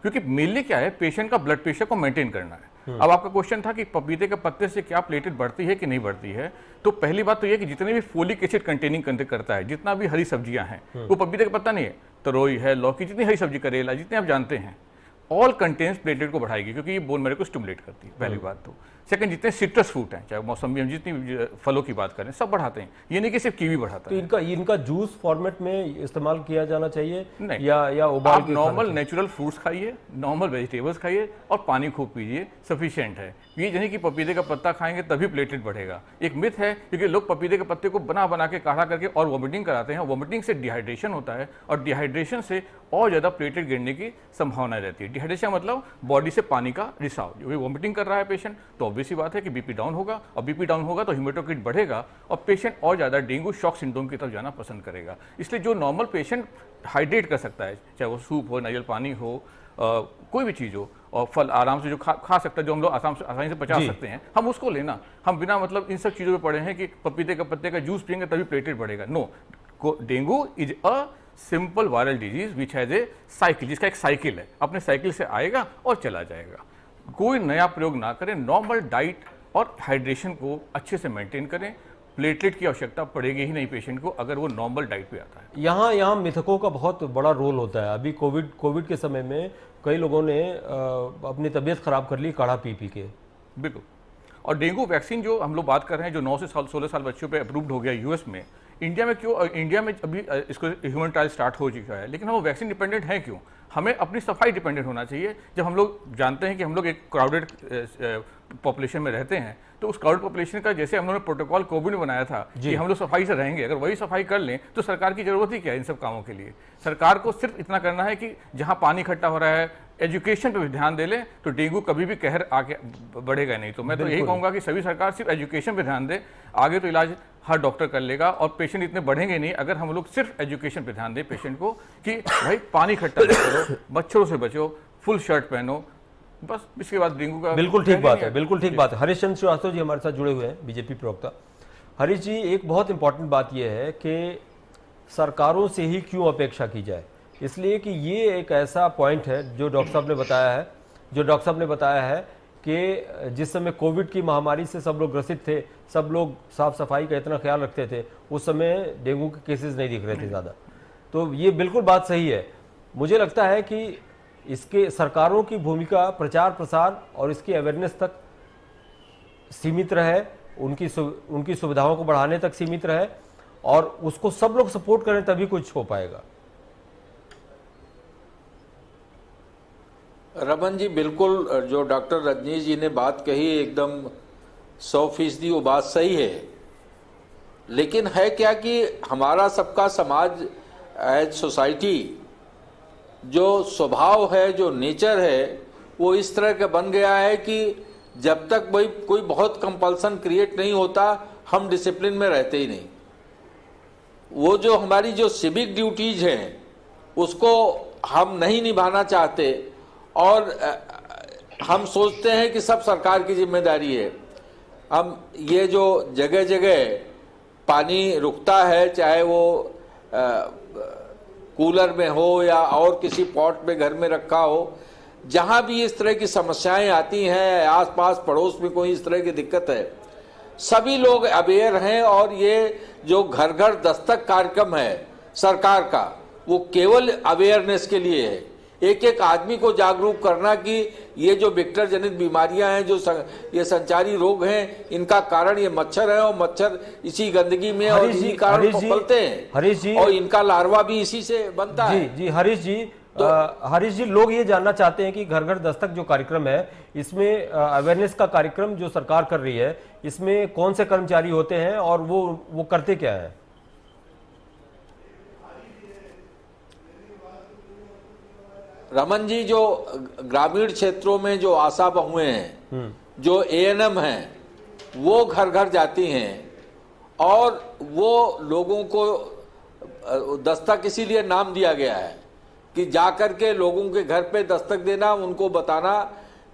S3: क्योंकि मेनली क्या है, पेशेंट का ब्लड प्रेशर को मेंटेन करना है। अब आपका क्वेश्चन था कि पपीते के पत्ते से क्या प्लेटलेट बढ़ती है कि नहीं बढ़ती है। तो पहली बात तो यह कि जितने भी फोलिक एसिड कंटेनिंग कंटेंट करता है, जितना भी हरी सब्जियां हैं, वो पपीते का पत्ता नहीं है, तरोई है, लौकी, जितनी हरी सब्जी, करेला, जितने आप जानते हैं, ऑल कंटेन्स प्लेटलेट को बढ़ाएगी क्योंकि ये बोन मैरो को स्टिमुलेट करती है, पहली बात तो। सेकंड, जितने सिट्रस फ्रूट हैं, चाहे मौसमी, हम जितनी फलों की बात करें, सब बढ़ाते हैं। ये नहीं कि सिर्फ कीवी बढ़ाता है।
S1: तो इनका जूस फॉर्मेट में इस्तेमाल किया जाना चाहिए
S3: नहीं,
S1: या उबाल
S3: आप नॉर्मल नेचुरल फ्रूट्स खाइए, नॉर्मल वेजिटेबल्स खाइए और पानी खूब पीजिए, सफिशिएंट है। ये नहीं कि पपीते का पत्ता खाएंगे तभी प्लेटलेट बढ़ेगा, एक मिथ है। क्योंकि लोग पपीते के पत्ते को बना के काढ़ा करके और वोमिटिंग कराते हैं। वोमिटिंग से डिहाइड्रेशन होता है और डिहाइड्रेशन से और ज़्यादा प्लेटलेट गिरने की संभावना रहती है। डिहाइड्रेशन मतलब बॉडी से पानी का रिसाव। जो वोमिटिंग कर रहा है पेशेंट, तो ऑब्वियस सी बात है कि बीपी डाउन होगा, और बीपी डाउन होगा तो हीमोटोक्रिट बढ़ेगा और पेशेंट और ज़्यादा डेंगू शॉक सिंड्रोम की तरफ जाना पसंद करेगा। इसलिए जो नॉर्मल पेशेंट हाइड्रेट कर सकता है, चाहे वो सूप हो, नारियल पानी हो, कोई भी चीज़ हो, और फल आराम से जो खा सकता है, जो हम लोग आसानी से पचा सकते हैं, हम उसको लेना। हम बिना मतलब इन सब चीज़ों पे पढ़े हैं कि पपीते का पत्ते का जूस पियेंगे तभी प्लेटलेट बढ़ेगा। No, dengue is a simple viral disease which has a cycle, जिसका एक साइकिल है, अपने साइकिल से आएगा और चला जाएगा। कोई नया प्रयोग ना करें, नॉर्मल डाइट और हाइड्रेशन को अच्छे से मेंटेन करें। प्लेटलेट की आवश्यकता पड़ेगी ही नहीं पेशेंट को अगर वो नॉर्मल डाइट पे आता है।
S1: यहाँ मिथकों का बहुत बड़ा रोल होता है। अभी कोविड के समय में कई लोगों ने अपनी तबीयत खराब कर ली काढ़ा पी के।
S3: बिल्कुल। और डेंगू वैक्सीन जो हम लोग बात कर रहे हैं, जो 9 से 16 साल बच्चों पे अप्रूव्ड हो गया यूएस में, इंडिया में क्यों? इंडिया में अभी इसको ह्यूमन ट्रायल स्टार्ट हो चुका है, लेकिन हम वैक्सीन डिपेंडेंट हैं क्यों? हमें अपनी सफाई डिपेंडेंट होना चाहिए। जब हम लोग जानते हैं कि हम लोग एक क्राउडेड पॉपुलेशन में रहते हैं, तो उस क्राउड पॉपुलेशन का जैसे हम लोगों ने प्रोटोकॉल कोविड में बनाया था कि हम लोग सफाई से रहेंगे, अगर वही सफाई कर लें तो सरकार की जरूरत ही क्या है इन सब कामों के लिए? सरकार को सिर्फ इतना करना है कि जहां पानी इकट्ठा हो रहा है, एजुकेशन पे भी ध्यान दे ले तो डेंगू कभी भी कहर आगे बढ़ेगा नहीं। तो मैं तो यही कहूंगा कि सभी सरकार सिर्फ एजुकेशन पे ध्यान दे, आगे तो इलाज हर डॉक्टर कर लेगा और पेशेंट इतने बढ़ेंगे नहीं अगर हम लोग सिर्फ एजुकेशन पे ध्यान दें पेशेंट को कि भाई पानी इकट्ठा मत करो, मच्छरों से बचो, फुल शर्ट पहनो, बस इसके बाद डेंगू का
S1: बिल्कुल ठीक बात है, बिल्कुल ठीक बात है। हरीश चंद्र श्रीवास्तव जी हमारे साथ जुड़े हुए हैं, बीजेपी प्रवक्ता। हरीश जी, एक बहुत इंपॉर्टेंट बात यह है कि सरकारों से ही क्यों अपेक्षा की जाए, इसलिए कि ये एक ऐसा पॉइंट है जो डॉक्टर साहब ने बताया है कि जिस समय कोविड की महामारी से सब लोग ग्रसित थे, सब लोग साफ सफाई का इतना ख्याल रखते थे, उस समय डेंगू के केसेस नहीं दिख रहे थे ज़्यादा। तो ये बिल्कुल बात सही है। मुझे लगता है कि इसके सरकारों की भूमिका प्रचार प्रसार और इसकी अवेयरनेस तक सीमित रहे, उनकी सुविधाओं को बढ़ाने तक सीमित रहे और उसको सब लोग सपोर्ट करें तभी कुछ हो पाएगा।
S2: रमन जी, बिल्कुल जो डॉक्टर रजनीश जी ने बात कही एकदम 100% वो बात सही है, लेकिन है क्या कि हमारा सबका समाज एज सोसाइटी जो स्वभाव है, जो नेचर है, वो इस तरह का बन गया है कि जब तक भाई कोई बहुत कंपल्सन क्रिएट नहीं होता हम डिसिप्लिन में रहते ही नहीं। वो जो हमारी जो सिविक ड्यूटीज हैं उसको हम नहीं निभाना चाहते और हम सोचते हैं कि सब सरकार की जिम्मेदारी है। हम ये जो जगह जगह पानी रुकता है, चाहे वो कूलर में हो या और किसी पॉट में घर में रखा हो, जहां भी इस तरह की समस्याएं आती हैं, आसपास पड़ोस में कोई इस तरह की दिक्कत है, सभी लोग अवेयर हैं। और ये जो घर घर दस्तक कार्यक्रम है सरकार का, वो केवल अवेयरनेस के लिए है, एक एक आदमी को जागरूक करना कि ये जो वेक्टर जनित बीमारियां हैं, जो ये संचारी रोग हैं, इनका कारण ये मच्छर है और मच्छर इसी गंदगी में और इसी कारण पलते हैं।
S1: हरीश जी,
S2: और इनका लार्वा भी इसी से बनता है।
S1: जी हरीश जी, हरीश जी, लोग ये जानना चाहते हैं कि घर घर दस्तक जो कार्यक्रम है, इसमें अवेयरनेस का कार्यक्रम जो सरकार कर रही है, इसमें कौन से कर्मचारी होते हैं और वो करते क्या है?
S2: रमन जी, जो ग्रामीण क्षेत्रों में जो आशा बहुएं हैं, जो एएनएम हैं, वो घर घर जाती हैं और वो लोगों को दस्तक इसीलिए नाम दिया गया है कि जाकर के लोगों के घर पे दस्तक देना, उनको बताना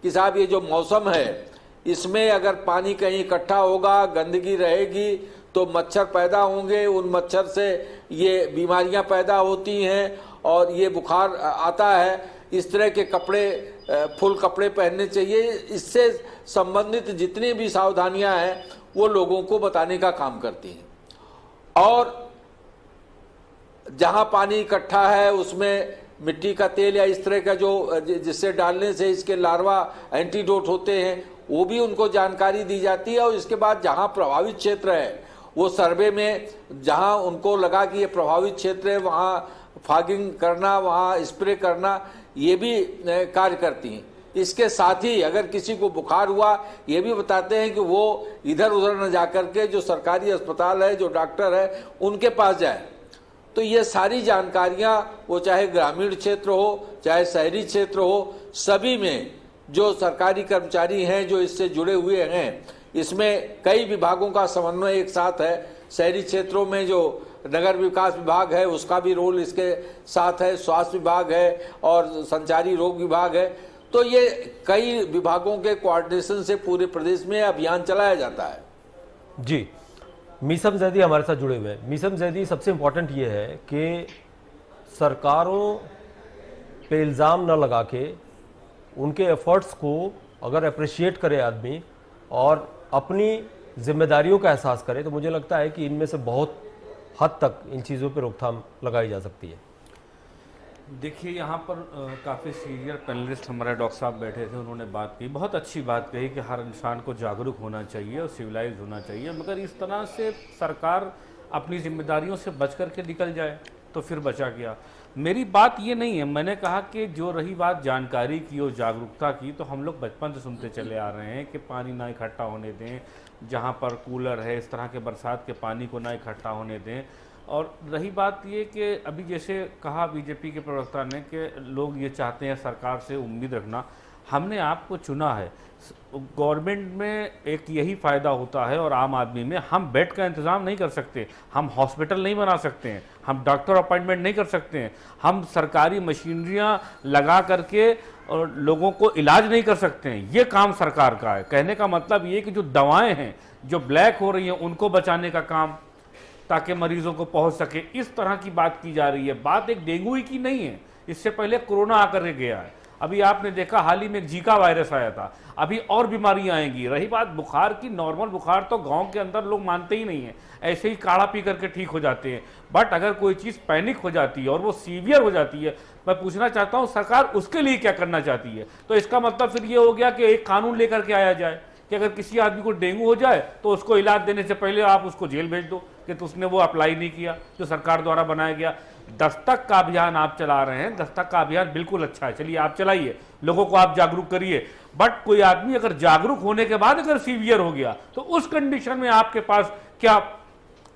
S2: कि साहब ये जो मौसम है इसमें अगर पानी कहीं इकट्ठा होगा, गंदगी रहेगी तो मच्छर पैदा होंगे, उन मच्छर से ये बीमारियां पैदा होती हैं और ये बुखार आता है। इस तरह के कपड़े, फुल कपड़े पहनने चाहिए। इससे संबंधित जितनी भी सावधानियां हैं वो लोगों को बताने का काम करती हैं। और जहां पानी इकट्ठा है उसमें मिट्टी का तेल या इस तरह का जो जिससे डालने से इसके लार्वा एंटीडोट होते हैं, वो भी उनको जानकारी दी जाती है। और इसके बाद जहां प्रभावित क्षेत्र है वो सर्वे में जहां उनको लगा कि ये प्रभावित क्षेत्र है वहां फॉगिंग करना, वहां स्प्रे करना, ये भी कार्य करती हैं। इसके साथ ही अगर किसी को बुखार हुआ, ये भी बताते हैं कि वो इधर उधर न जाकर के जो सरकारी अस्पताल है, जो डॉक्टर है, उनके पास जाए। तो ये सारी जानकारियां, वो चाहे ग्रामीण क्षेत्र हो चाहे शहरी क्षेत्र हो, सभी में जो सरकारी कर्मचारी हैं जो इससे जुड़े हुए हैं, इसमें कई विभागों का समन्वय एक साथ है। शहरी क्षेत्रों में जो नगर विकास विभाग है उसका भी रोल इसके साथ है, स्वास्थ्य विभाग है और संचारी रोग विभाग है। तो ये कई विभागों के कोऑर्डिनेशन से पूरे प्रदेश में अभियान चलाया जाता है।
S1: जी, मीसम जैदी हमारे साथ जुड़े हुए हैं। मीसम जैदी, सबसे इम्पोर्टेंट ये है कि सरकारों पे इल्ज़ाम न लगा के उनके एफर्ट्स को अगर अप्रिशिएट करे आदमी और अपनी जिम्मेदारियों का एहसास करे, तो मुझे लगता है कि इनमें से बहुत हद तक इन चीज़ों पर रोकथाम लगाई जा सकती है।
S3: देखिए, यहाँ पर काफ़ी सीनियर पैनलिस्ट हमारे डॉक्टर साहब बैठे थे, उन्होंने बात की, बहुत अच्छी बात कही कि हर इंसान को जागरूक होना चाहिए और सिविलाइज होना चाहिए, मगर इस तरह से सरकार अपनी जिम्मेदारियों से बच कर के निकल जाए तो फिर बचा गया। मेरी बात ये नहीं है, मैंने कहा कि जो रही बात जानकारी की और जागरूकता की, तो हम लोग बचपन से सुनते चले आ रहे हैं कि पानी ना इकट्ठा होने दें, जहाँ पर कूलर है इस तरह के बरसात के पानी को ना इकट्ठा होने दें। और रही बात ये कि अभी जैसे कहा बीजेपी के प्रवक्ता ने कि लोग ये चाहते हैं सरकार से उम्मीद रखना, हमने आपको चुना है। गवर्नमेंट में एक यही फ़ायदा होता है और आम आदमी में, हम बेड का इंतज़ाम नहीं कर सकते, हम हॉस्पिटल नहीं बना सकते हैं, हम डॉक्टर अपॉइंटमेंट नहीं कर सकते हैं, हम सरकारी मशीनरियाँ लगा करके और लोगों को इलाज नहीं कर सकते हैं। ये काम सरकार का है। कहने का मतलब ये कि जो दवाएं हैं जो ब्लैक हो रही हैं उनको बचाने का काम, ताकि मरीजों को पहुंच सके, इस तरह की बात की जा रही है। बात एक डेंगू ही की नहीं है, इससे पहले कोरोना आकर के गया है। अभी आपने देखा हाल ही में एक जीका वायरस आया था, अभी और बीमारियां आएंगी। रही बात बुखार की, नॉर्मल बुखार तो गांव के अंदर लोग मानते ही नहीं है, ऐसे ही काढ़ा पी करके ठीक हो जाते हैं। बट अगर कोई चीज़ पैनिक हो जाती है और वो सीवियर हो जाती है, मैं पूछना चाहता हूं सरकार उसके लिए क्या करना चाहती है। तो इसका मतलब फिर ये हो गया कि एक कानून लेकर के आया जाए कि अगर किसी आदमी को डेंगू हो जाए तो उसको इलाज देने से पहले आप उसको जेल भेज दो कि तो उसने वो अप्लाई नहीं किया जो सरकार द्वारा बनाया गया। दस्तक का अभियान आप चला रहे हैं, दस्तक का अभियान बिल्कुल अच्छा है, चलिए आप चलाइए, लोगों को आप जागरूक करिए। बट कोई आदमी अगर जागरूक होने के बाद अगर सीवियर हो गया तो उस कंडीशन में आपके पास क्या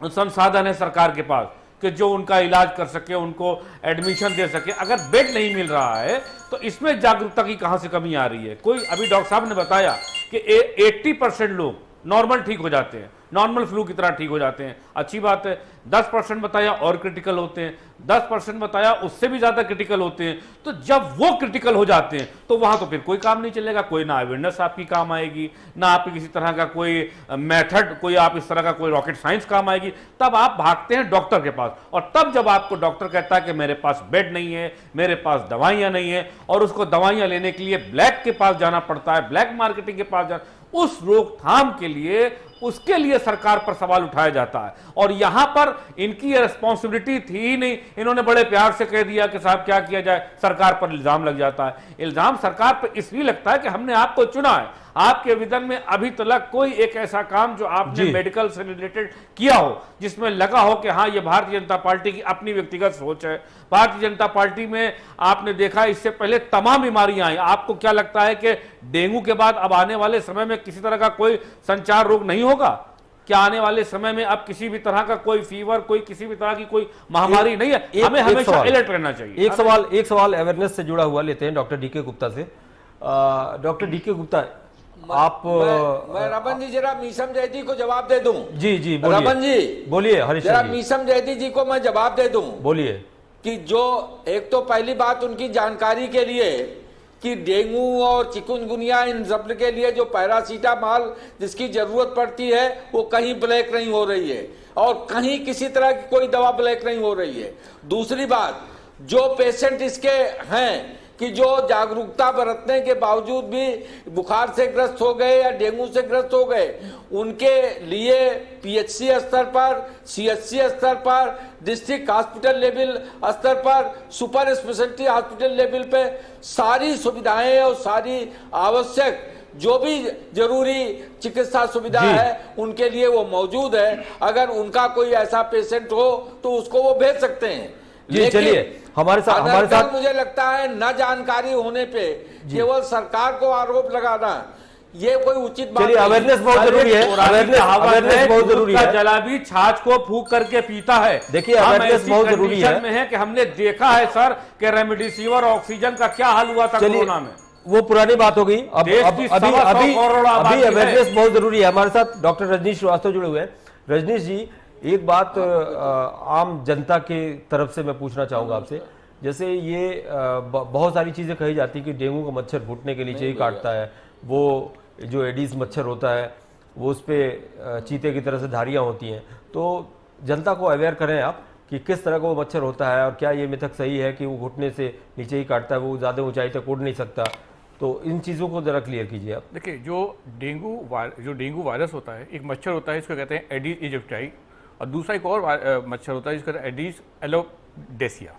S3: संसाधन है सरकार के पास कि जो उनका इलाज कर सके, उनको एडमिशन दे सके। अगर बेड नहीं मिल रहा है तो इसमें जागरूकता की कहां से कमी आ रही है। कोई अभी डॉक्टर साहब ने बताया कि 80% लोग नॉर्मल ठीक हो जाते हैं, नॉर्मल फ्लू की तरह ठीक हो जाते हैं, अच्छी बात है। 10% बताया और क्रिटिकल होते हैं, 10% बताया उससे भी ज्यादा क्रिटिकल होते हैं। तो जब वो क्रिटिकल हो जाते हैं तो वहां तो फिर कोई काम नहीं चलेगा, कोई ना अवेयरनेस आपकी काम आएगी, ना आपकी किसी तरह का कोई मेथड, कोई आप इस तरह का कोई रॉकेट साइंस काम आएगी। तब आप भागते हैं डॉक्टर के पास, और तब जब आपको डॉक्टर कहता है कि मेरे पास बेड नहीं है, मेरे पास दवाइयां नहीं है, और उसको दवाइयां लेने के लिए ब्लैक के पास जाना पड़ता है, ब्लैक मार्केटिंग के पास जाना, उस रोकथाम के लिए, उसके लिए सरकार पर सवाल उठाया जाता है। और यहां पर इनकी ये रिस्पॉन्सिबिलिटी थी ही नहीं, इन्होंने बड़े प्यार से कह दिया कि साहब क्या किया जाए, सरकार पर इल्जाम लग जाता है। इल्जाम सरकार पर इसलिए लगता है कि हमने आपको चुना है, आपके विजन में अभी तक कोई एक ऐसा काम जो आपने मेडिकल से रिलेटेड किया हो जिसमें लगा हो कि हाँ ये भारतीय जनता पार्टी की अपनी व्यक्तिगत सोच है। भारतीय जनता पार्टी में आपने देखा इससे पहले तमाम बीमारियां आई। आपको क्या लगता है कि डेंगू के बाद अब आने वाले समय में किसी तरह का कोई संचार रोग नहीं होगा? क्या आने वाले समय में अब किसी भी तरह का कोई फीवर, कोई किसी भी तरह की कोई महामारी नहीं है? हमें हमेशा अलर्ट रहना चाहिए।
S1: एक सवाल अवेयरनेस से जुड़ा हुआ लेते हैं डॉक्टर डीके गुप्ता से। डॉक्टर डीके गुप्ता, आप
S2: मैं रमन जी जरा मीसम जयती को जवाब दे दूं।
S1: जी जी बोलिए।
S2: रमन जी
S1: बोलिए। हरीश
S2: जरा मीसम जयती जी को मैं जवाब दे दूं।
S1: बोलिए।
S2: कि जो एक तो पहली बात उनकी जानकारी के लिए कि डेंगू और चिकुनगुनिया इन सब के लिए जो पैरासीटामॉल जिसकी जरूरत पड़ती है वो कहीं ब्लैक नहीं हो रही है और कहीं किसी तरह की कोई दवा ब्लैक नहीं हो रही है। दूसरी बात, जो पेशेंट इसके हैं कि जो जागरूकता बरतने के बावजूद भी बुखार से ग्रस्त हो गए या डेंगू से ग्रस्त हो गए, उनके लिए पीएचसी स्तर पर, सीएचसी स्तर पर, डिस्ट्रिक्ट हॉस्पिटल लेवल स्तर पर, सुपर स्पेशलिटी हॉस्पिटल लेवल पे सारी सुविधाएं और सारी आवश्यक जो भी जरूरी चिकित्सा सुविधा है उनके लिए वो मौजूद है। अगर उनका कोई ऐसा पेशेंट हो तो उसको वो भेज सकते हैं।
S1: जी चलिए, हमारे साथ
S2: मुझे लगता है न जानकारी होने पे केवल सरकार को आरोप लगाना ये कोई उचित बात नहीं।
S1: अवेयरनेस बहुत जरूरी है, अवेयरनेस बहुत जरूरी है।
S3: जला भी छाछ को फूंक करके पीता है।
S1: देखिए अवेयरनेस बहुत जरूरी
S3: है कि हमने देखा है सर कि रेमडेसिविर ऑक्सीजन का क्या हाल हुआ था कोरोना में।
S1: वो पुरानी बात हो गई। अभी अवेयरनेस बहुत जरूरी है। हमारे साथ डॉक्टर रजनीश श्रीवास्तव जुड़े हुए हैं। रजनीश जी, एक बात आम जनता के तरफ से मैं पूछना चाहूंगा आपसे, जैसे ये बहुत सारी चीजें कही जाती है कि डेंगू का मच्छर घुटने के नीचे ही काटता है, वो जो एडीज मच्छर होता है वो उस पर चीते की तरह से धारियां होती हैं। तो जनता को अवेयर करें आप कि किस तरह का वो मच्छर होता है और क्या ये मिथक सही है कि वो घुटने से नीचे ही काटता है, वो ज़्यादा ऊंचाई तक उड़ नहीं सकता। तो इन चीज़ों को ज़रा क्लियर कीजिए आप।
S5: देखिए, जो डेंगू वायरस होता है, एक मच्छर होता है, इसको कहते हैं एडीज इजिप्टाई, और दूसरा एक और मच्छर होता है जिसको कहते हैं एडीज एलोडेसिया।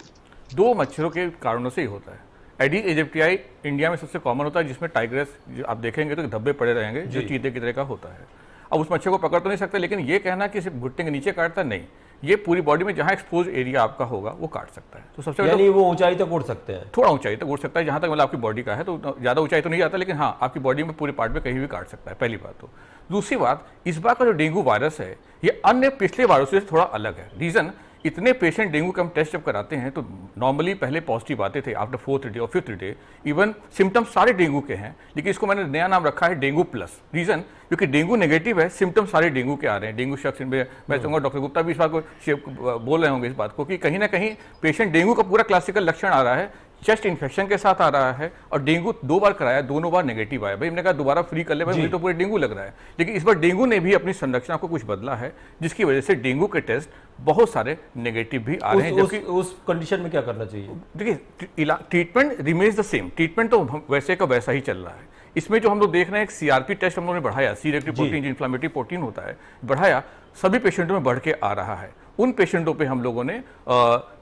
S5: दो मच्छरों के कारणों से ही होता है। एडीज इजिप्टियाई इंडिया में सबसे कॉमन होता है, जिसमें टाइग्रेस आप देखेंगे तो धब्बे पड़े रहेंगे जो चीते की तरह का होता है। अब उस मच्छर को पकड़ तो नहीं सकते, लेकिन ये कहना कि सिर्फ घुटने के नीचे काटता नहीं, ये पूरी बॉडी में जहाँ एक्सपोज एरिया आपका होगा वो काट सकता है। तो सबसे
S1: यानी वो ऊंचाई तक उड़ सकते हैं,
S5: थोड़ा ऊंचाई तक उड़ सकता है, जहाँ तक मतलब आपकी बॉडी का है, तो ज़्यादा ऊंचाई तो नहीं जाता, लेकिन हाँ आपकी बॉडी में पूरे पार्ट में कहीं भी काट सकता है, पहली बात। तो दूसरी बात, इस बार का जो डेंगू वायरस है ये अन्य पिछले वायरस से थोड़ा अलग है। रीज़न इतने पेशेंट डेंगू के हम टेस्ट जब कराते हैं तो नॉर्मली पहले पॉजिटिव आते थे आफ्टर 4th डे और 5th डे, इवन सिम्टम्स सारे डेंगू के हैं, लेकिन इसको मैंने नया नाम रखा है डेंगू प्लस। रीजन क्योंकि डेंगू नेगेटिव है, सिम्टम्स सारे डेंगू के आ रहे हैं। डेंगू शख्स मैं कहूँगा डॉक्टर गुप्ता भी इस बात को बोल रहे होंगे इस बात को कि कहीं ना कहीं पेशेंट डेंगू का पूरा क्लासिकल लक्षण आ रहा है, चेस्ट इन्फेक्शन के साथ आ रहा है और डेंगू 2 बार कराया, दोनों बार नेगेटिव आया। भाई हमने कहा दोबारा फ्री कर ले भाई, मुझे तो पूरे डेंगू लग रहा है। लेकिन इस बार डेंगू ने भी अपनी संरचना को कुछ बदला है, जिसकी वजह से डेंगू के टेस्ट बहुत सारे नेगेटिव भी आ रहे हैं। जबकि
S1: उस कंडीशन में क्या करना चाहिए?
S5: देखिए treatment remains the same, treatment तो वैसे का वैसा ही चल रहा है। इसमें जो हम लोग देख रहे हैं, एक सीआरपी टेस्ट हम लोगों ने बढ़ाया, सी रिएक्टिव प्रोटीन जो इन्फ्लेमेटरी प्रोटीन होता है, बढ़ाया, सभी पेशेंटों में बढ़ के आ रहा है। उन पेशेंटों पे हम लोगों ने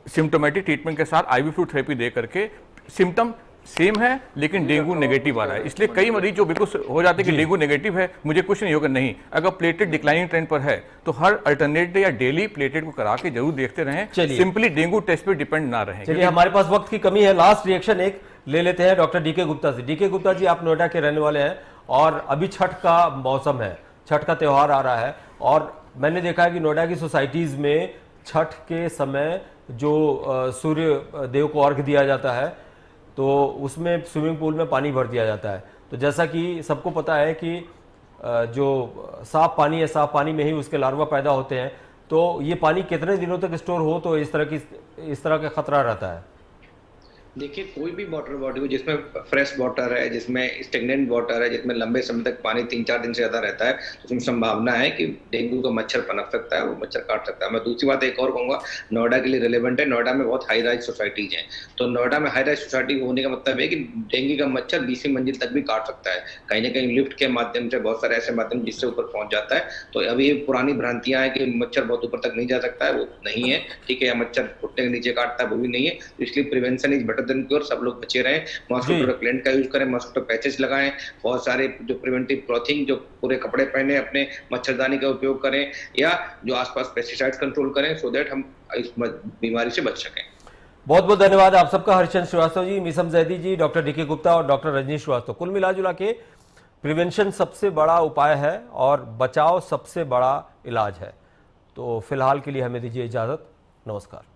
S5: सिम्टोमेटिक ट्रीटमेंट के साथ IV फ्लूइड थेरेपी दे करके सिम्टम सेम है लेकिन डेंगू नेगेटिव आ रहा है। इसलिए कई मरीज जो बिल्कुल हो जाते हैं कि डेंगू नेगेटिव है, मुझे कुछ नहीं होगा, नहीं, अगर प्लेटलेट डिक्लाइनिंग ट्रेंड पर है तो हर अल्टरनेट डे या डेली प्लेटलेट को करा के जरूर देखते रहें, सिंपली डेंगू टेस्ट पे डिपेंड ना रहें।
S1: चलिए हमारे पास वक्त की कमी है, लास्ट रिएक्शन एक ले लेते हैं डॉक्टर DK गुप्ता से। DK गुप्ता जी, आप नोएडा के रहने वाले हैं और अभी छठ का मौसम है, छठ का त्यौहार आ रहा है और मैंने देखा है कि नोएडा की सोसाइटीज में छठ के समय जो सूर्य देव को अर्घ दिया जाता है तो उसमें स्विमिंग पूल में पानी भर दिया जाता है। तो जैसा कि सबको पता है कि जो साफ पानी है, साफ पानी में ही उसके लार्वा पैदा होते हैं, तो ये पानी कितने दिनों तक स्टोर हो तो इस तरह का खतरा रहता है?
S4: देखिए, कोई भी वाटर बॉडी हो जिसमें फ्रेश वाटर है, जिसमें स्टेगनेंट वाटर है, जिसमें लंबे समय तक पानी 3-4 दिन से ज्यादा रहता है, तो उसमें संभावना है कि डेंगू का मच्छर पनप सकता है, वो मच्छर काट सकता है। मैं दूसरी बात एक और कहूंगा, नोएडा के लिए रिलेवेंट है, नोएडा में बहुत हाई राइज सोसाइटीज हैं, तो नोएडा में हाई राइज सोसाइटी होने का मतलब है कि डेंगू का मच्छर 20वीं मंजिल तक भी काट सकता है, कहीं ना कहीं लिफ्ट के माध्यम से, बहुत सारे ऐसे माध्यम जिससे ऊपर पहुंच जाता है। तो अभी ये पुरानी भ्रांतियां हैं कि मच्छर बहुत ऊपर तक नहीं जा सकता है, वो नहीं है, ठीक है, या मच्छर घुटने के नीचे काटता है, वो भी नहीं है। इसलिए prevention is better than cure, सब लोग बचे रहें, मॉस्किटो रिपेलेंट का यूज करें, मॉस्किटो पैचेस लगाएं, बहुत सारे जो प्रिवेंटिव क्लॉथिंग, जो पूरे कपड़े पहने, अपने मच्छरदानी का उपयोग करें या जो आसपास पेस्टिसाइड कंट्रोल करें, सो दैट हम इस बीमारी से बच सकें।
S1: बहुत बहुत धन्यवाद आप सबका, हरिचंद श्रीवास्तव जी, मीसम जैदी जी, डॉक्टर DK गुप्ता और डॉक्टर रजनी श्रीवास्तव। कुल मिलाजुला के प्रिवेंशन सबसे बड़ा उपाय है और बचाव सबसे बड़ा इलाज है। तो फिलहाल के लिए हमें दीजिए इजाजत, नमस्कार।